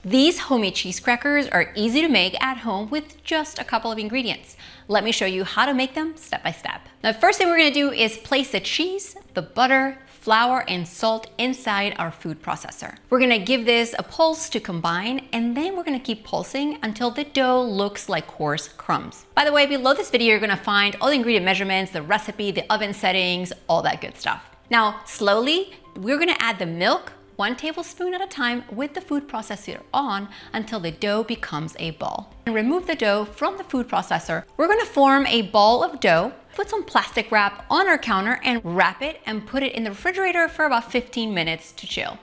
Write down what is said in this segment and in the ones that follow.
These homemade cheese crackers are easy to make at home with just a couple of ingredients. Let me show you how to make them step by step. Now, the first thing we're gonna do is place the cheese, the butter, flour, and salt inside our food processor. We're gonna give this a pulse to combine, and then we're gonna keep pulsing until the dough looks like coarse crumbs. By the way, below this video, you're gonna find all the ingredient measurements, the recipe, the oven settings, all that good stuff. Now, slowly, we're gonna add the milk, 1 tablespoon at a time with the food processor on until the dough becomes a ball. And remove the dough from the food processor. We're gonna form a ball of dough, put some plastic wrap on our counter and wrap it and put it in the refrigerator for about 15 minutes to chill.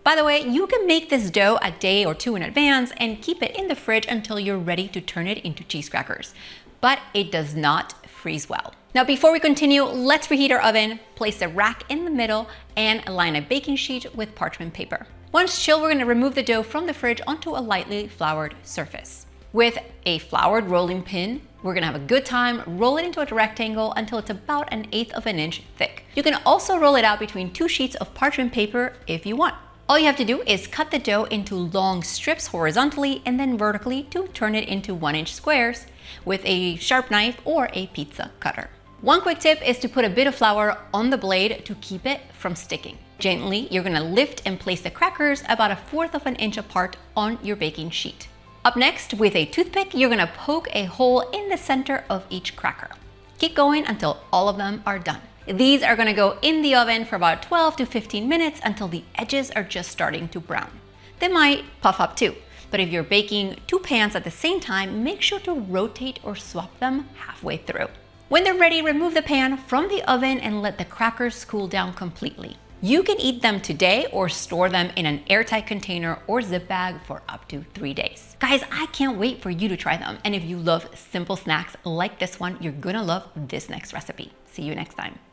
By the way, you can make this dough a day or two in advance and keep it in the fridge until you're ready to turn it into cheese crackers. But it does not freeze well. Now, before we continue, let's preheat our oven, place a rack in the middle, and align a baking sheet with parchment paper. Once chilled, we're gonna remove the dough from the fridge onto a lightly floured surface. With a floured rolling pin, we're gonna have a good time, roll it into a rectangle until it's about 1/8 of an inch thick. You can also roll it out between 2 sheets of parchment paper if you want. All you have to do is cut the dough into long strips horizontally and then vertically to turn it into 1-inch squares with a sharp knife or a pizza cutter. One quick tip is to put a bit of flour on the blade to keep it from sticking. Gently, you're gonna lift and place the crackers about 1/4 of an inch apart on your baking sheet. Up next, with a toothpick, you're gonna poke a hole in the center of each cracker. Keep going until all of them are done. These are gonna go in the oven for about 12 to 15 minutes until the edges are just starting to brown. They might puff up too, but if you're baking 2 pans at the same time, make sure to rotate or swap them halfway through. When they're ready, remove the pan from the oven and let the crackers cool down completely. You can eat them today or store them in an airtight container or zip bag for up to 3 days. Guys, I can't wait for you to try them. And if you love simple snacks like this one, you're gonna love this next recipe. See you next time.